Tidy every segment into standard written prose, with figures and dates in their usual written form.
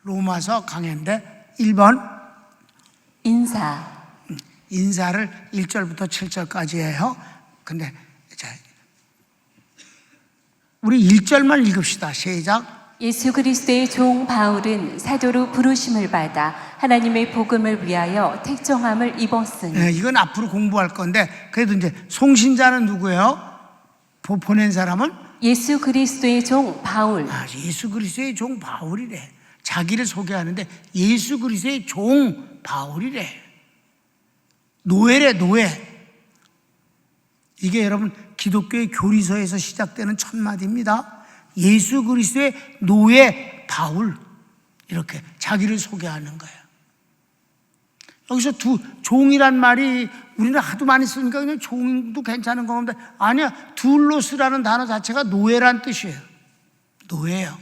로마서 강해인데 1번 인사를 1절부터 7절까지 해요. 근데 자, 우리 1절만 읽읍시다. 시작. 예수 그리스도의 종 바울은 사도로 부르심을 받아 하나님의 복음을 위하여 택정함을 입었으니. 네, 이건 앞으로 공부할 건데 그래도 이제 송신자는 누구예요? 보낸 사람은? 예수 그리스도의 종 바울. 예수 그리스도의 종 바울이래. 자기를 소개하는데 예수 그리스도의 종 바울이래. 노예래, 노예. 이게 여러분 기독교의 교리서에서 시작되는 첫 마디입니다. 예수 그리스도의 노예 바울, 이렇게 자기를 소개하는 거예요. 여기서 종이란 말이 우리는 하도 많이 쓰니까 그냥 종도 괜찮은 건데, 아니야, 둘로스라는 단어 자체가 노예란 뜻이에요. 노예예요.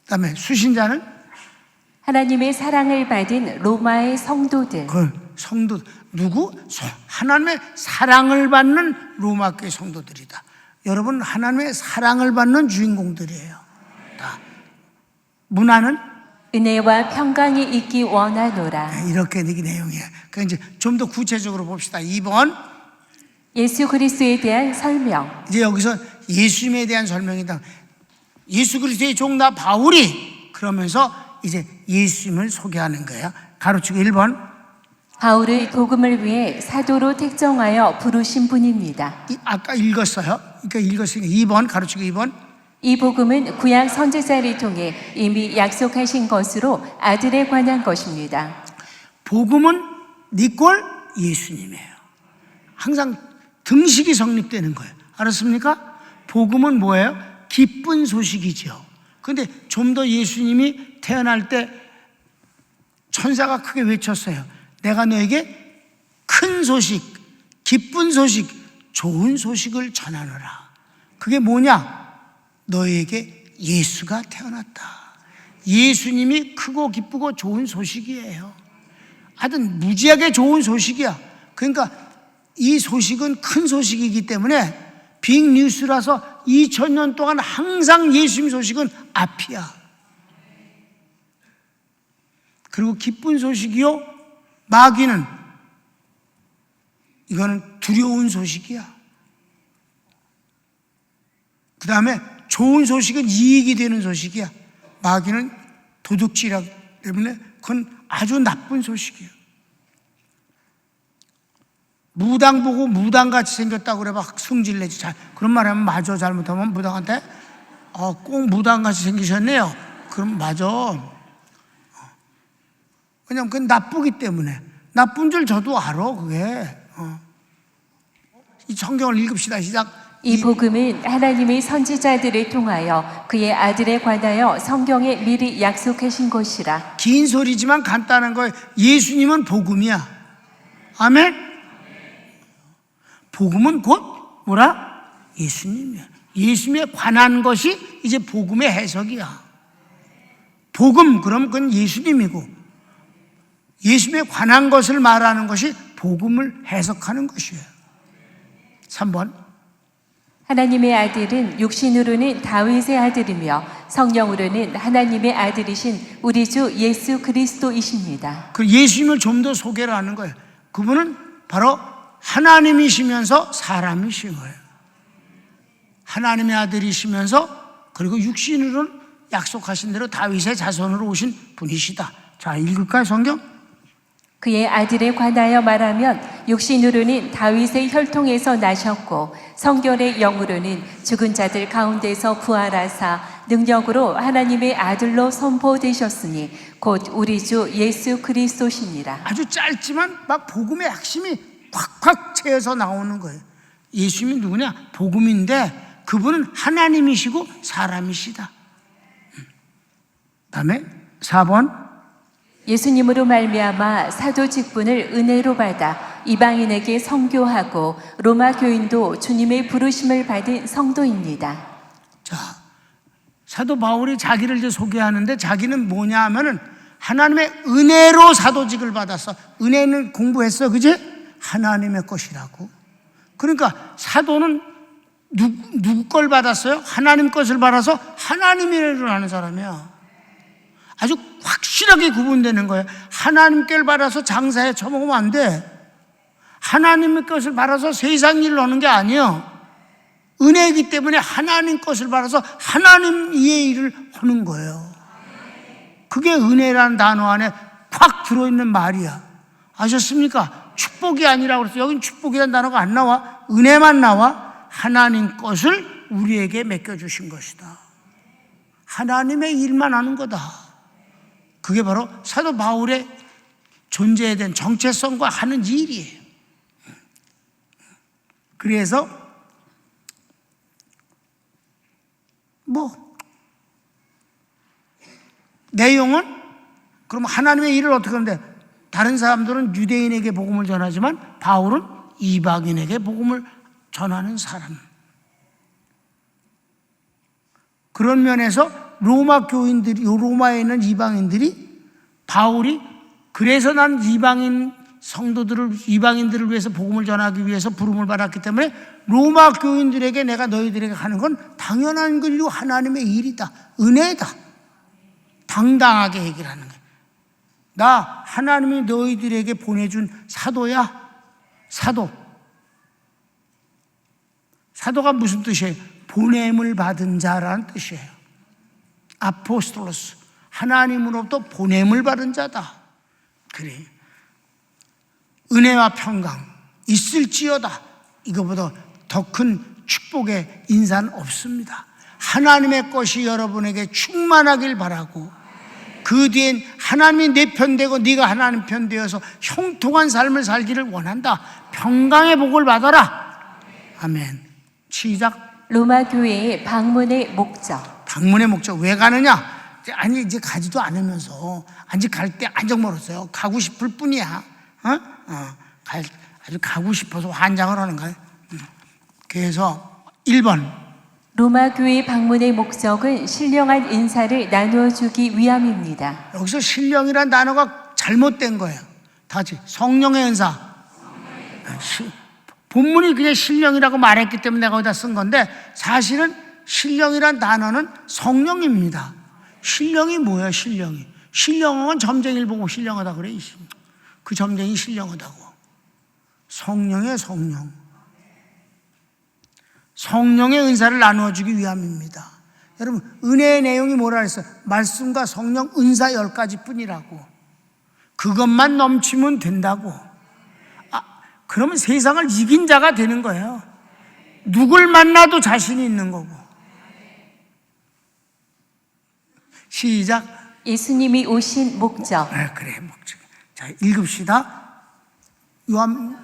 그다음에 수신자는 하나님의 사랑을 받은 로마의 성도들. 성도 누구? 하나님의 사랑을 받는 로마교회 성도들이다. 여러분, 하나님의 사랑을 받는 주인공들이에요. 다. 문화는 은혜와 평강이 있기 원하노라. 이렇게 내용이에요. 그러니까 이제 좀 더 구체적으로 봅시다. 2번 예수 그리스도에 대한 설명. 이제 여기서 예수님에 대한 설명이다. 예수 그리스도의 종 나 바울이, 그러면서 이제 예수님을 소개하는 거예요. 가로치고 1번 바울의 복음을 위해 사도로 택정하여 부르신 분입니다. 아까 읽었어요. 그러니까 읽었으니까 2번 가로치고 2번. 이 복음은 구약 선지자를 통해 이미 약속하신 것으로 아들에 관한 것입니다. 복음은 니꼴 예수님이에요. 항상 등식이 성립되는 거예요. 알았습니까? 복음은 뭐예요? 기쁜 소식이죠. 그런데 좀 더 예수님이 태어날 때 천사가 크게 외쳤어요. 내가 너에게 큰 소식, 기쁜 소식, 좋은 소식을 전하노라. 그게 뭐냐? 너에게 예수가 태어났다. 예수님이 크고 기쁘고 좋은 소식이에요. 하여튼 무지하게 좋은 소식이야. 그러니까 이 소식은 큰 소식이기 때문에 빅뉴스라서 2000년 동안 항상 예수님 소식은 앞이야. 그리고 기쁜 소식이요, 마귀는 이거는 두려운 소식이야. 그 다음에 좋은 소식은 이익이 되는 소식이야. 마귀는 도둑질하기 때문에 그건 아주 나쁜 소식이에요. 무당 보고 무당같이 생겼다고 그래 막 승질내지. 그런 말 하면 맞아. 잘못하면 무당한테 꼭 무당같이 생기셨네요. 그럼 맞아. 왜냐면 그건 나쁘기 때문에. 나쁜 줄 저도 알아. 그게 이 성경을 읽읍시다. 시작. 이 복음은 하나님의 선지자들을 통하여 그의 아들에 관하여 성경에 미리 약속하신 것이라. 긴 소리지만 간단한 거예요. 예수님은 복음이야. 아멘. 복음은 곧 뭐라? 예수님이야. 예수님에 관한 것이 이제 복음의 해석이야. 복음, 그럼 그건 예수님이고, 예수님에 관한 것을 말하는 것이 복음을 해석하는 것이에요. 3번 하나님의 아들은 육신으로는 다윗의 아들이며 성령으로는 하나님의 아들이신 우리 주 예수 그리스도이십니다. 그 예수님을 좀 더 소개를 하는 거예요. 그분은 바로 하나님이시면서 사람이신 거예요. 하나님의 아들이시면서 그리고 육신으로는 약속하신 대로 다윗의 자손으로 오신 분이시다. 자, 읽을까요, 성경? 그의 아들에 관하여 말하면 육신으로는 다윗의 혈통에서 나셨고 성결의 영으로는 죽은 자들 가운데서 부활하사 능력으로 하나님의 아들로 선포되셨으니 곧 우리 주 예수 그리스도십니다. 아주 짧지만 막 복음의 핵심이 콱콱 채어서 나오는 거예요. 예수님이 누구냐? 복음인데 그분은 하나님이시고 사람이시다. 다음에 4번 예수님으로 말미암아 사도 직분을 은혜로 받아 이방인에게 선교하고 로마 교인도 주님의 부르심을 받은 성도입니다. 자, 사도 바울이 자기를 이제 소개하는데 자기는 뭐냐 하면은 하나님의 은혜로 사도직을 받았어. 은혜는 공부했어, 그지? 하나님의 것이라고. 그러니까 사도는 누구 걸 받았어요? 하나님 것을 받아서 하나님의 일을 하는 사람이야. 아주 확실하게 구분되는 거예요. 하나님께를 받아서 장사에 처먹으면 안 돼. 하나님의 것을 받아서 세상 일을 하는 게 아니에요. 은혜이기 때문에 하나님 것을 받아서 하나님 이의 일을 하는 거예요. 그게 은혜라는 단어 안에 콱 들어있는 말이야. 아셨습니까? 축복이 아니라고 그래서 여긴 축복이라는 단어가 안 나와. 은혜만 나와. 하나님 것을 우리에게 맡겨주신 것이다. 하나님의 일만 하는 거다. 그게 바로 사도 바울의 존재에 대한 정체성과 하는 일이에요. 그래서 내용은 그럼 하나님의 일을 어떻게 하는데, 다른 사람들은 유대인에게 복음을 전하지만 바울은 이방인에게 복음을 전하는 사람. 그런 면에서 로마 교인들이, 로마에 있는 이방인들이 바울이 그래서 난 이방인들을 위해서 복음을 전하기 위해서 부름을 받았기 때문에 로마 교인들에게 내가 너희들에게 하는 건 당연한 일이고 하나님의 일이다, 은혜다, 당당하게 얘기를 하는 거예요. 나 하나님이 너희들에게 보내준 사도야. 사도가 무슨 뜻이에요? 보냄을 받은 자라는 뜻이에요. 아포스톨로스, 하나님으로부터 보냄을 받은 자다. 그래. 은혜와 평강 있을지어다. 이거보다 더 큰 축복의 인사는 없습니다. 하나님의 것이 여러분에게 충만하길 바라고, 그 뒤엔 하나님이 내 편 되고 네가 하나님 편 되어서 형통한 삶을 살기를 원한다. 평강의 복을 받아라. 아멘. 시작. 로마 교회의 방문의 목적. 방문의 목적. 왜 가느냐? 아니 이제 가지도 않으면서 아직 갈 때 안정 멀었어요. 가고 싶을 뿐이야. 아주 가고 싶어서 환장을 하는 거예요. 그래서 1번, 로마 교회 방문의 목적은 신령한 인사를 나누어 주기 위함입니다. 여기서 신령이라는 단어가 잘못된 거예요. 다시 성령의 은사. 본문이 그냥 신령이라고 말했기 때문에 내가 거기다 쓴 건데, 사실은 신령이란 단어는 성령입니다. 신령이 뭐야? 신령은 점쟁이를 보고 신령하다 그래. 그 점쟁이 신령하다고. 성령의 성령. 성령의 은사를 나누어 주기 위함입니다. 여러분, 은혜의 내용이 뭐라 그랬어요? 말씀과 성령 은사 10가지 뿐이라고. 그것만 넘치면 된다고. 그러면 세상을 이긴 자가 되는 거예요. 누굴 만나도 자신이 있는 거고. 시작. 예수님이 오신 목적. 그래, 목적. 자, 읽읍시다.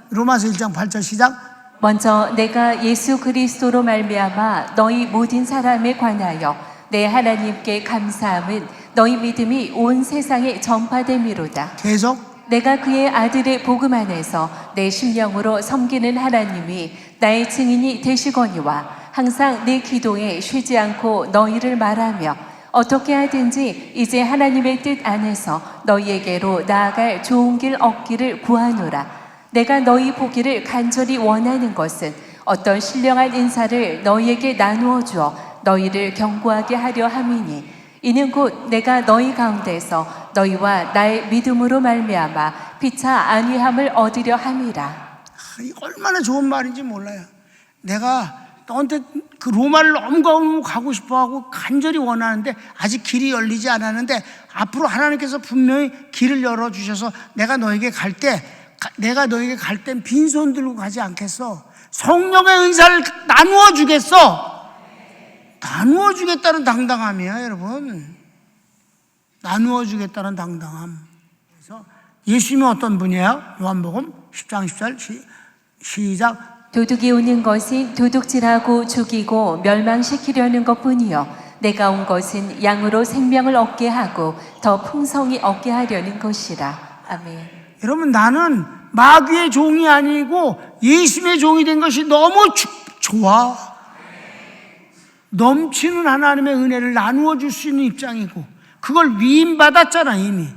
로마서 1장 8절 시작. 먼저 내가 예수 그리스도로 말미암아 너희 모든 사람에 관하여 내 하나님께 감사함은 너희 믿음이 온 세상에 전파됨이로다. 계속. 내가 그의 아들의 복음 안에서 내 심령으로 섬기는 하나님이 나의 증인이 되시거니와 항상 내 기도에 쉬지 않고 너희를 말하며 어떻게 하든지 이제 하나님의 뜻 안에서 너희에게로 나아갈 좋은 길 얻기를 구하노라. 내가 너희 보기를 간절히 원하는 것은 어떤 신령한 인사를 너희에게 나누어 주어 너희를 견고하게 하려 함이니, 이는 곧 내가 너희 가운데서 너희와 나의 믿음으로 말미암아 피차 안위함을 얻으려 함이라. 얼마나 좋은 말인지 몰라요. 내가 너한테 그 로마를 너무 가고 싶어하고 간절히 원하는데 아직 길이 열리지 않았는데, 앞으로 하나님께서 분명히 길을 열어주셔서 내가 너에게 갈 땐 빈손 들고 가지 않겠어. 성령의 은사를 나누어 주겠어. 나누어 주겠다는 당당함이야, 여러분. 나누어 주겠다는 당당함. 그래서 예수님은 어떤 분이에요? 요한복음 10장 10절 시작. 도둑이 오는 것은 도둑질하고 죽이고 멸망시키려는 것뿐이요 내가 온 것은 양으로 생명을 얻게 하고 더 풍성히 얻게 하려는 것이라. 아멘. 여러분, 나는 마귀의 종이 아니고 예수님의 종이 된 것이 너무 좋아. 넘치는 하나님의 은혜를 나누어 줄 수 있는 입장이고, 그걸 위임받았잖아. 이미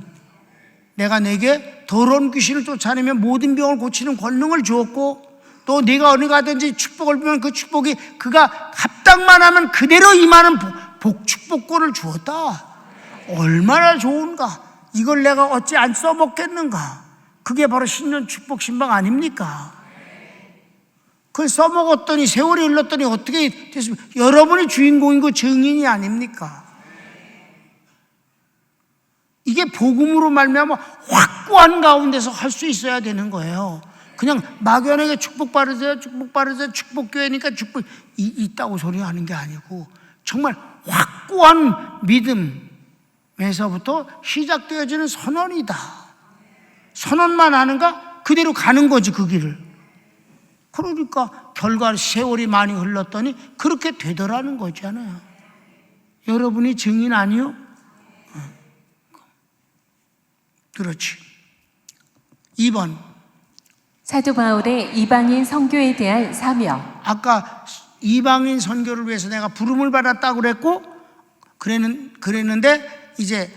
내가 내게 더러운 귀신을 쫓아내며 모든 병을 고치는 권능을 주었고, 또 네가 어디 가든지 축복을 보면 그 축복이 그가 합당만 하면 그대로 임하는 축복권을 주었다. 얼마나 좋은가. 이걸 내가 어찌 안 써먹겠는가. 그게 바로 신년 축복 신방 아닙니까? 그걸 써먹었더니 세월이 흘렀더니 어떻게 됐습니까? 여러분이 주인공이고 증인이 아닙니까? 이게 복음으로 말미암아 확고한 가운데서 할 수 있어야 되는 거예요. 그냥 막연하게 축복받으세요, 축복받으세요, 축복교회니까 축복 있다고 소리하는 게 아니고 정말 확고한 믿음에서부터 시작되어지는 선언이다. 선언만 하는가? 그대로 가는 거지, 그 길을. 그러니까 결과 세월이 많이 흘렀더니 그렇게 되더라는 거잖아요. 여러분이 증인 아니요? 그렇지. 2번. 사도 바울의 이방인 선교에 대한 사명. 아까 이방인 선교를 위해서 내가 부름을 받았다고 그랬고 그랬는데 이제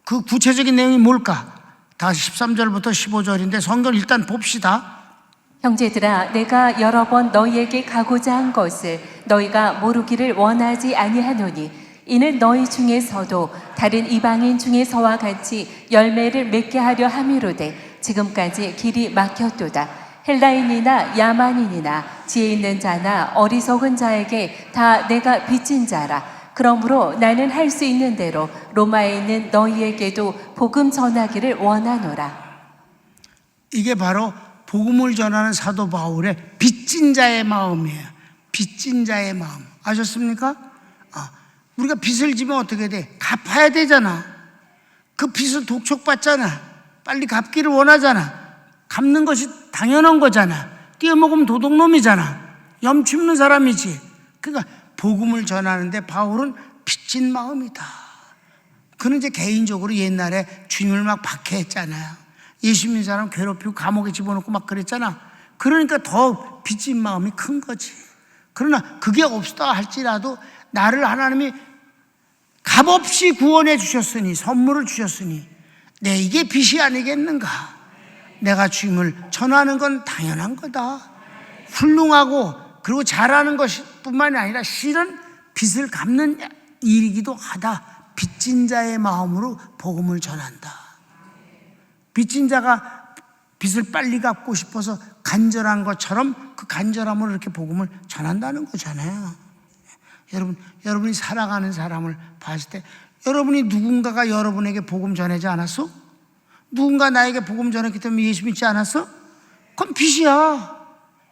그 구체적인 내용이 뭘까? 다시 13절부터 15절인데 성경을 일단 봅시다. 형제들아, 내가 여러 번 너희에게 가고자 한 것을 너희가 모르기를 원하지 아니하노니 이는 너희 중에서도 다른 이방인 중에서와 같이 열매를 맺게 하려 함이로되 지금까지 길이 막혔도다. 헬라인이나 야만인이나 지혜 있는 자나 어리석은 자에게 다 내가 빚진 자라. 그러므로 나는 할 수 있는 대로 로마에 있는 너희에게도 복음 전하기를 원하노라. 이게 바로 복음을 전하는 사도 바울의 빚진 자의 마음이에요. 빚진 자의 마음. 아셨습니까? 우리가 빚을 지면 어떻게 돼? 갚아야 되잖아. 그 빚을 독촉받잖아. 빨리 갚기를 원하잖아. 갚는 것이 당연한 거잖아. 띄어먹으면 도둑놈이잖아. 염치없는 사람이지. 그러니까 복음을 전하는데 바울은 빚진 마음이다. 그는 이제 개인적으로 옛날에 주님을 막 박해했잖아요. 예수 믿는 사람 괴롭히고 감옥에 집어넣고 막 그랬잖아. 그러니까 더 빚진 마음이 큰 거지. 그러나 그게 없다 할지라도 나를 하나님이 값없이 구원해 주셨으니, 선물을 주셨으니 내 이게 빚이 아니겠는가. 내가 주님을 전하는 건 당연한 거다. 훌륭하고 그리고 잘하는 것뿐만이 아니라 실은 빚을 갚는 일이기도 하다. 빚진 자의 마음으로 복음을 전한다. 빚진 자가 빚을 빨리 갚고 싶어서 간절한 것처럼 그 간절함으로 이렇게 복음을 전한다는 거잖아요. 여러분이 살아가는 사람을 봤을 때 여러분이 누군가가 여러분에게 복음 전하지 않았어? 누군가 나에게 복음 전했기 때문에 예수 믿지 않았어? 그건 빚이야.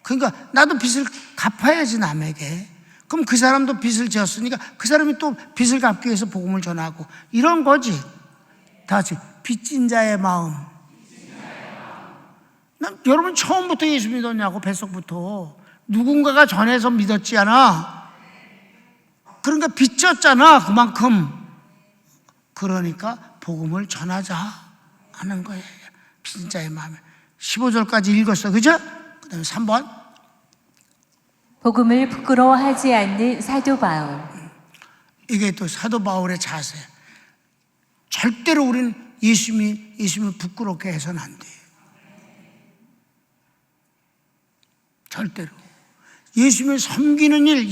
그러니까 나도 빚을 갚아야지 남에게. 그럼 그 사람도 빚을 지었으니까 그 사람이 또 빚을 갚기 위해서 복음을 전하고 이런 거지. 다 같이 빚진 자의 마음. 난 여러분 처음부터 예수 믿었냐고. 뱃속부터 누군가가 전해서 믿었지 않아. 그러니까 빚졌잖아 그만큼. 그러니까 복음을 전하자 하는 거예요. 빚진 자의 마음에. 15절까지 읽었어, 그죠? 그 다음에 3번. 복음을 부끄러워하지 않는 사도 바울. 이게 또 사도 바울의 자세. 절대로 우리는 예수님을 부끄럽게 해서는 안 돼. 절대로. 예수님을 섬기는 일,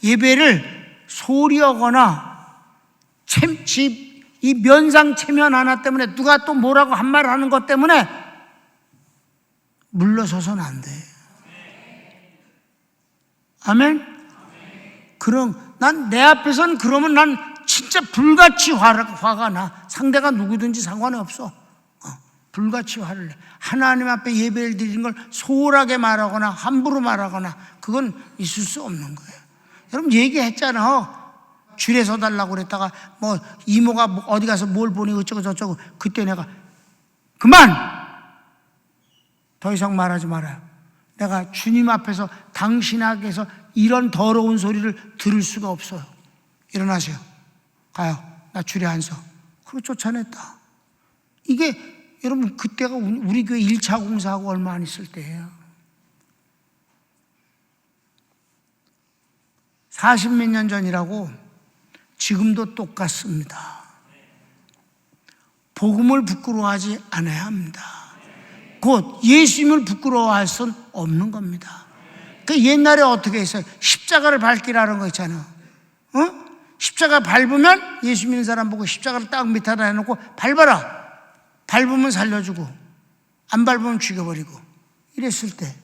예배를 소홀히 하거나 이 면상 체면 하나 때문에 누가 또 뭐라고 한 말 하는 것 때문에 물러서서는 안 돼. 아멘? 그럼 난 내 앞에서는 그러면 난 진짜 불같이 화가 나. 상대가 누구든지 상관이 없어. 불같이 화를 내. 하나님 앞에 예배를 드리는 걸 소홀하게 말하거나 함부로 말하거나 그건 있을 수 없는 거예요. 여러분 얘기했잖아. 줄에 서달라고 그랬다가 뭐 이모가 어디 가서 뭘 보니 어쩌고 저쩌고. 그때 내가 그만! 더 이상 말하지 말아요. 내가 주님 앞에서 당신 앞에서 이런 더러운 소리를 들을 수가 없어요. 일어나세요. 가요. 나 줄에 안 서. 그리고 쫓아냈다. 이게 여러분 그때가 우리 교회 1차 공사하고 얼마 안 있을 때예요. 40몇 년 전이라고 지금도 똑같습니다. 복음을 부끄러워하지 않아야 합니다. 곧 예수님을 부끄러워할 수는 없는 겁니다. 그 옛날에 어떻게 했어요? 십자가를 밟기라는 거 있잖아. 십자가 밟으면 예수 믿는 사람 보고 십자가를 딱 밑에다 해놓고 밟아라. 밟으면 살려주고 안 밟으면 죽여버리고 이랬을 때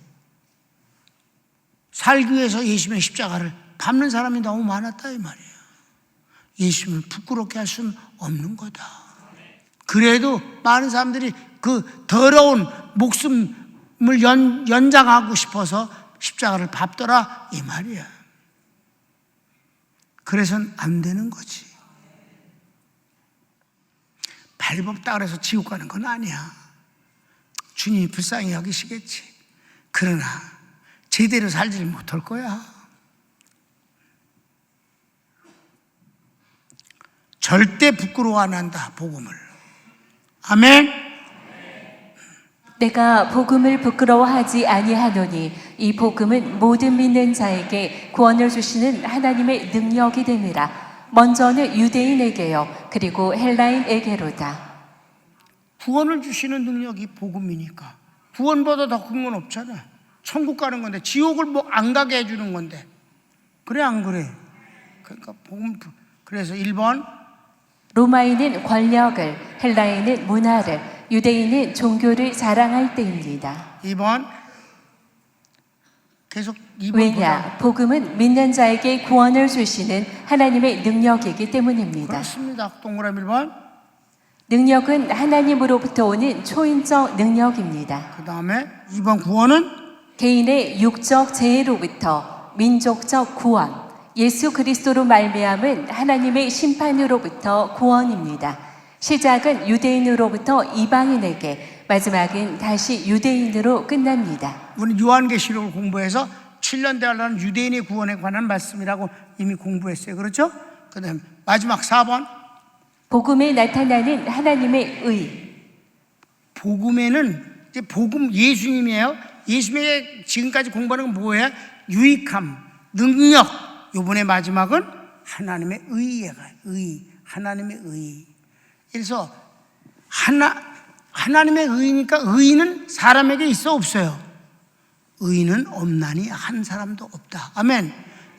살기 위해서 예수님의 십자가를 밟는 사람이 너무 많았다 이 말이에요. 예수님을 부끄럽게 할 수는 없는 거다. 그래도 많은 사람들이 그 더러운 목숨을 연장하고 싶어서 십자가를 밟더라 이 말이야. 그래서는 안 되는 거지. 밟았다 그래서 지옥 가는 건 아니야. 주님이 불쌍히 여기시겠지. 그러나 제대로 살지 못할 거야. 절대 부끄러워 안 한다 복음을. 아멘. 내가 복음을 부끄러워하지 아니하노니 이 복음은 모든 믿는 자에게 구원을 주시는 하나님의 능력이 됨이라. 먼저는 유대인에게요 그리고 헬라인에게로다. 구원을 주시는 능력이 복음이니까. 구원보다 더 큰 건 없잖아. 천국 가는 건데 지옥을 뭐 안 가게 해주는 건데. 그래 안 그래? 그러니까 복음. 그래서 1번 로마인은 권력을, 헬라인은 문화를, 유대인은 종교를 자랑할 때입니다. 2번 계속 2번 왜냐? 보자. 복음은 믿는 자에게 구원을 주시는 하나님의 능력이기 때문입니다. 그렇습니다. 동그라미 1번. 능력은 하나님으로부터 오는 초인적 능력입니다. 그 다음에 2번 구원은 개인의 육적 재해로부터 민족적 구원, 예수 그리스도로 말미암은 하나님의 심판으로부터 구원입니다. 시작은 유대인으로부터 이방인에게, 마지막은 다시 유대인으로 끝납니다. 우리 요한계시록을 공부해서 7년 대하는 유대인의 구원에 관한 말씀이라고 이미 공부했어요. 그렇죠? 그 다음에 마지막 4번 복음에 나타나는 하나님의 의. 복음에는 이제 복음 예수님이에요. 예수님의 지금까지 공부하는 건 뭐예요? 유익함, 능력. 요번에 마지막은 하나님의 의예요. 의, 하나님의 의. 그래서 하나님의 의니까 의는 사람에게 있어 없어요? 의는 없나니 한 사람도 없다. 아멘.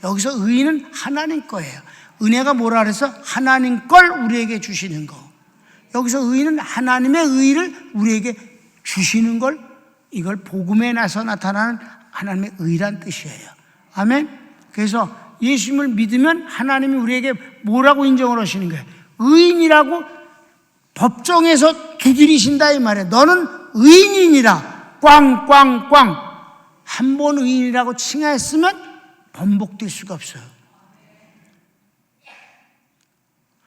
여기서 의는 하나님 거예요. 은혜가 뭐라 그래서 하나님 걸 우리에게 주시는 거. 여기서 의는 하나님의 의를 우리에게 주시는 걸, 이걸 복음에 나서 나타나는 하나님의 의란 뜻이에요. 아멘. 그래서 예수님을 믿으면 하나님이 우리에게 뭐라고 인정을 하시는 거예요? 의인이라고 법정에서 두드리신다 이 말이에요. 너는 의인이니라. 꽝꽝꽝. 한 번 의인이라고 칭하였으면 번복될 수가 없어요.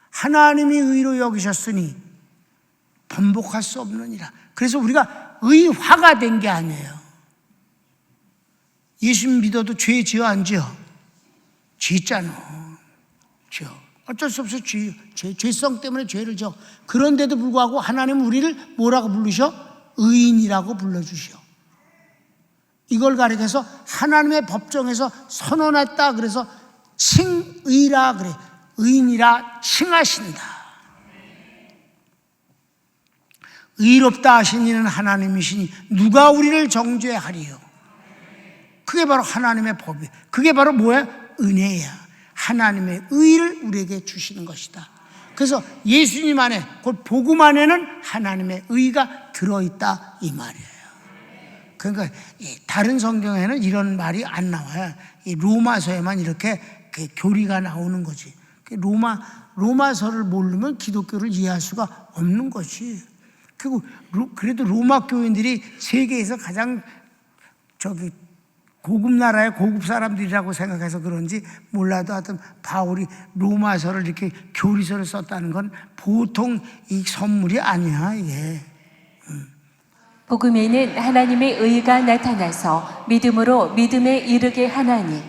하나님이 의로 여기셨으니 번복할 수 없느니라. 그래서 우리가 의화가 된 게 아니에요. 예수 믿어도 죄 지어 안 지어? 짓잖아. 지어. 어쩔 수 없어. 죄성 때문에 죄를 지어. 그런데도 불구하고 하나님은 우리를 뭐라고 부르셔? 의인이라고 불러주셔. 이걸 가리켜서 하나님의 법정에서 선언했다. 그래서 칭의라 그래. 의인이라 칭하신다. 의롭다 하신 이는 하나님이시니 누가 우리를 정죄하리요? 그게 바로 하나님의 법이에요. 그게 바로 뭐야? 은혜야. 하나님의 의를 우리에게 주시는 것이다. 그래서 예수님 안에, 곧 복음 안에는 하나님의 의가 들어있다 이 말이에요. 그러니까 다른 성경에는 이런 말이 안 나와요. 이 로마서에만 이렇게 교리가 나오는 거지. 로마서를 모르면 기독교를 이해할 수가 없는 거지. 그리고 그래도 로마 교인들이 세계에서 가장 고급 나라의 고급 사람들이라고 생각해서 그런지 몰라도 하여튼 바울이 로마서를 이렇게 교리서를 썼다는 건 보통 이 선물이 아니야 이게. 복음에는 하나님의 의가 나타나서 믿음으로 믿음에 이르게 하나니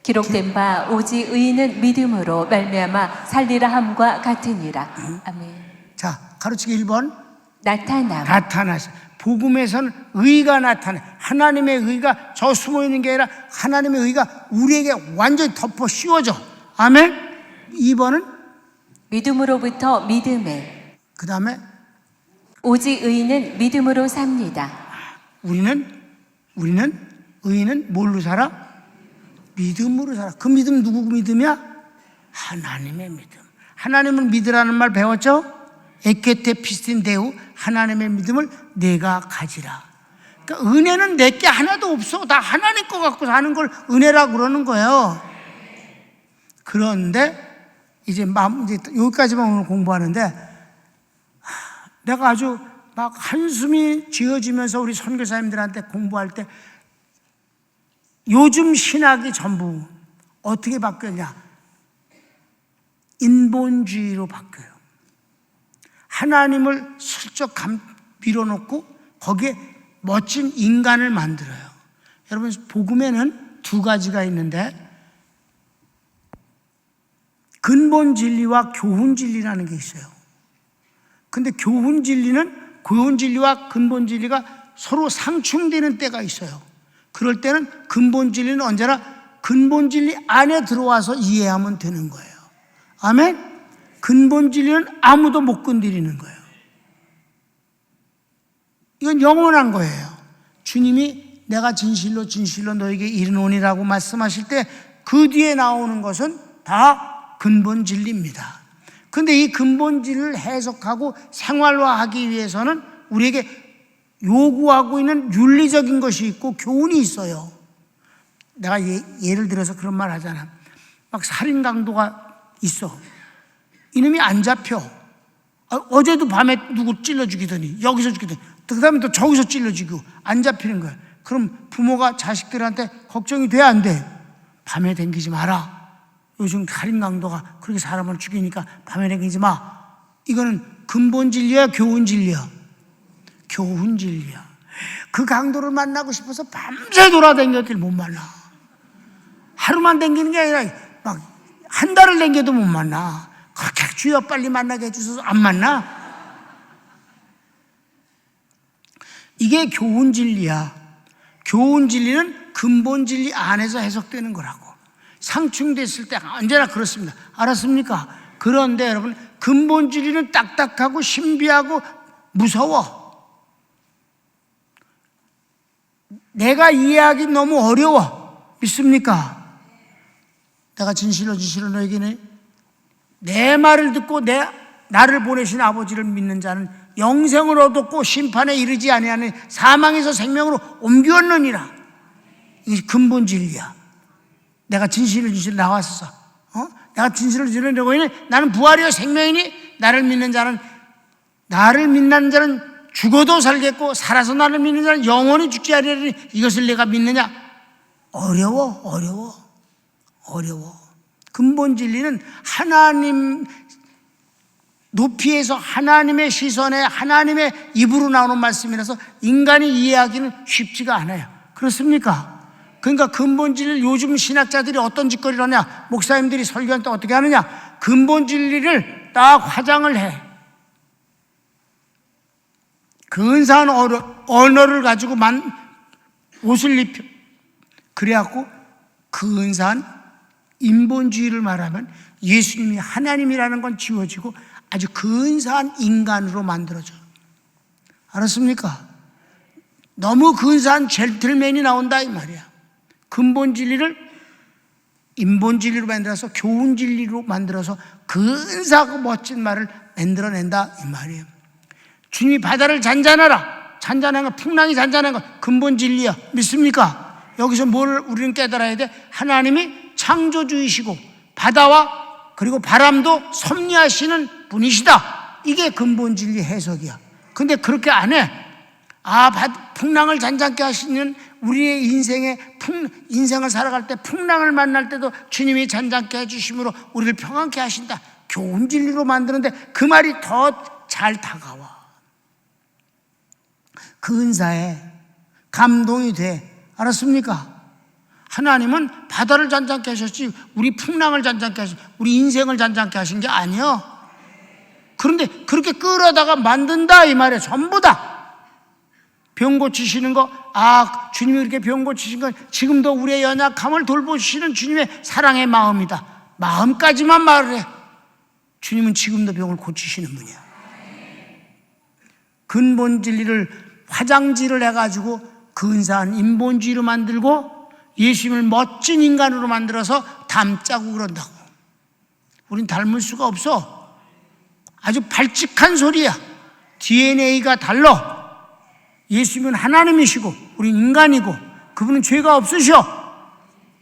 기록된 바 오직 의인은 믿음으로 말미암아 살리라 함과 같으니라. 아멘. 자, 가르치기 1번 나타나서 복음에서는 의가 나타나. 하나님의 의가 저 숨어 있는 게 아니라 하나님의 의가 우리에게 완전히 덮어 씌워져. 아멘. 2번은 믿음으로부터 믿음에. 그 다음에 오직 의인은 믿음으로 삽니다. 우리는 의인은 뭘로 살아? 믿음으로 살아. 그 믿음 누구 믿음이야? 하나님의 믿음. 하나님을 믿으라는 말 배웠죠? 에케테 피스틴 데우, 하나님의 믿음을 내가 가지라. 그러니까 은혜는 내게 하나도 없어. 다 하나님 거 갖고 사는 걸 은혜라고 그러는 거예요. 그런데 이제 여기까지만 오늘 공부하는데, 내가 아주 막 한숨이 쥐어지면서 우리 선교사님들한테 공부할 때, 요즘 신학이 전부 어떻게 바뀌었냐? 인본주의로 바뀌어요. 하나님을 슬쩍 밀어놓고 거기에 멋진 인간을 만들어요. 여러분, 복음에는 두 가지가 있는데, 근본 진리와 교훈 진리라는 게 있어요. 근데 교훈 진리와 근본 진리가 서로 상충되는 때가 있어요. 그럴 때는 근본 진리는 언제나 근본 진리 안에 들어와서 이해하면 되는 거예요. 아멘? 근본 진리는 아무도 못 건드리는 거예요. 이건 영원한 거예요. 주님이 내가 진실로 너에게 이르노니라고 말씀하실 때 그 뒤에 나오는 것은 다 근본 진리입니다. 그런데 이 근본 진리를 해석하고 생활화하기 위해서는 우리에게 요구하고 있는 윤리적인 것이 있고 교훈이 있어요. 내가 예를 들어서 그런 말 하잖아. 막 살인 강도가 있어. 이놈이 안 잡혀. 어제도 밤에 누구 찔러 죽이더니, 여기서 죽이더니, 그 다음에 또 저기서 찔러 죽이고 안 잡히는 거야. 그럼 부모가 자식들한테 걱정이 돼, 안 돼? 밤에 댕기지 마라. 요즘 살인 강도가 그렇게 사람을 죽이니까 밤에 댕기지 마. 이거는 근본 진리야, 교훈 진리야? 교훈 진리야. 그 강도를 만나고 싶어서 밤새 돌아다녔더니 못 만나. 하루만 댕기는 게 아니라 막 한 달을 댕겨도 못 만나. 그렇게 주여 빨리 만나게 해주셔서 안 만나? 이게 교훈 진리야. 교훈 진리는 근본 진리 안에서 해석되는 거라고. 상충됐을 때 언제나 그렇습니다. 알았습니까? 그런데 여러분, 근본 진리는 딱딱하고 신비하고 무서워. 내가 이해하기 너무 어려워. 믿습니까? 내가 진실로 너에게는 내 말을 듣고 나를 보내신 아버지를 믿는 자는 영생을 얻었고 심판에 이르지 아니하는 사망에서 생명으로 옮겼느니라. 이게 근본 진리야. 내가 진실을 나왔어. 내가 진실을 너에게는 나는 부활이요 생명이니 나를 믿는 자는 죽어도 살겠고 살아서 나를 믿는 자는 영원히 죽지 아니하리니 이것을 내가 믿느냐? 어려워. 근본 진리는 하나님 높이에서 하나님의 시선에 하나님의 입으로 나오는 말씀이라서 인간이 이해하기는 쉽지가 않아요. 그렇습니까? 그러니까 근본 진리를 요즘 신학자들이 어떤 짓거리를 하냐? 목사님들이 설교할 때 어떻게 하느냐? 근본 진리를 딱 화장을 해. 근사한 언어를 가지고 옷을 입혀. 그래갖고 근사한 인본주의를 말하면 예수님이 하나님이라는 건 지워지고 아주 근사한 인간으로 만들어져. 알았습니까? 너무 근사한 젠틀맨이 나온다 이 말이야. 근본 진리를 인본 진리로 만들어서 교훈 진리로 만들어서 근사하고 멋진 말을 만들어낸다 이 말이에요. 주님이 바다를 잔잔하라. 잔잔한 거, 풍랑이 잔잔한 거 근본 진리야. 믿습니까? 여기서 뭘 우리는 깨달아야 돼? 하나님이 창조주이시고 바다와 그리고 바람도 섭리하시는 분이시다. 이게 근본 진리 해석이야. 근데 그렇게 안 해. 풍랑을 잔잔케 하시는 우리의 인생을 살아갈 때 풍랑을 만날 때도 주님이 잔잔케 해주심으로 우리를 평안케 하신다. 교훈 진리로 만드는데 그 말이 더 잘 다가와. 근사해. 감동이 돼. 알았습니까? 하나님은 바다를 잔잔케 하셨지 우리 풍랑을 잔잔케 하신, 우리 인생을 잔잔케 하신 게 아니요. 그런데 그렇게 끌어다가 만든다 이 말이에요. 전부 다. 병 고치시는 거, 주님이 그렇게 병 고치신 건 지금도 우리의 연약함을 돌보시는 주님의 사랑의 마음이다. 마음까지만 말을 해. 주님은 지금도 병을 고치시는 분이야. 근본 진리를 화장지를 해가지고 근사한 인본주의로 만들고 예수님을 멋진 인간으로 만들어서 닮자고 그런다고. 우린 닮을 수가 없어. 아주 발칙한 소리야. DNA가 달라. 예수님은 하나님이시고 우린 인간이고 그분은 죄가 없으셔.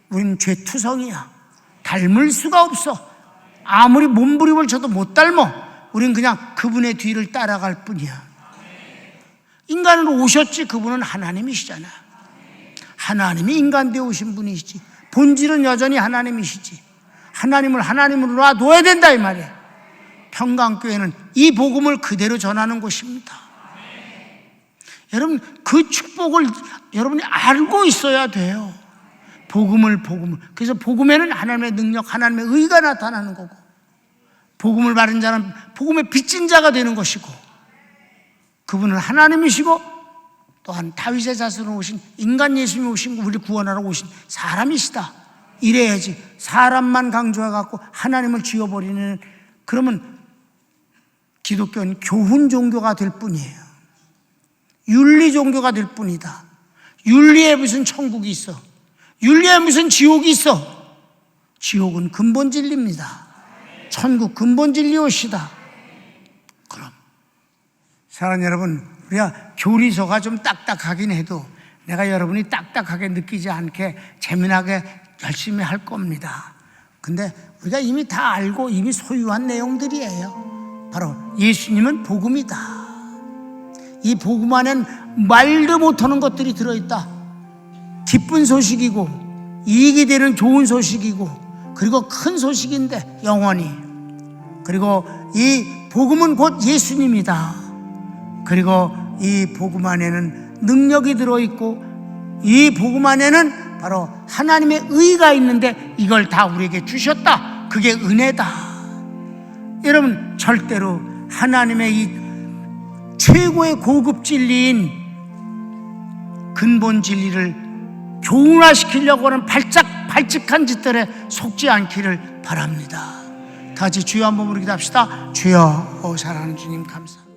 우리는 죄투성이야. 닮을 수가 없어. 아무리 몸부림을 쳐도 못 닮아. 우린 그냥 그분의 뒤를 따라갈 뿐이야. 인간으로 오셨지 그분은 하나님이시잖아. 하나님이 인간 되어 오신 분이시지. 본질은 여전히 하나님이시지. 하나님을 하나님으로 놔둬야 된다 이 말이야. 평강교회는 이 복음을 그대로 전하는 곳입니다. 여러분 그 축복을 여러분이 알고 있어야 돼요. 복음을. 그래서 복음에는 하나님의 능력, 하나님의 의가 나타나는 거고, 복음을 바른 자는 복음의 빚진 자가 되는 것이고, 그분은 하나님이시고 또한 다윗의 자손으로 오신 인간 예수님이 오신 우리를 구원하러 오신 사람이시다. 이래야지. 사람만 강조해갖고 하나님을 지워버리는, 그러면 기독교는 교훈 종교가 될 뿐이에요. 윤리 종교가 될 뿐이다. 윤리에 무슨 천국이 있어? 윤리에 무슨 지옥이 있어? 지옥은 근본 진리입니다. 천국 근본 진리오시다. 그럼 사랑하는 여러분, 우리가 교리서가 좀 딱딱하긴 해도 내가 여러분이 딱딱하게 느끼지 않게 재미나게 열심히 할 겁니다. 근데 우리가 이미 다 알고 이미 소유한 내용들이에요. 바로 예수님은 복음이다. 이 복음 안엔 말도 못하는 것들이 들어있다. 기쁜 소식이고 이익이 되는 좋은 소식이고 그리고 큰 소식인데 영원히, 그리고 이 복음은 곧 예수님이다. 그리고 이 복음 안에는 능력이 들어있고 이 복음 안에는 바로 하나님의 의가 있는데 이걸 다 우리에게 주셨다. 그게 은혜다. 여러분 절대로 하나님의 이 최고의 고급 진리인 근본 진리를 교훈화시키려고 하는 발칙한 짓들에 속지 않기를 바랍니다. 다 같이 주여 한번 부르기도 합시다. 주여, 사랑하는 주님 감사합니다.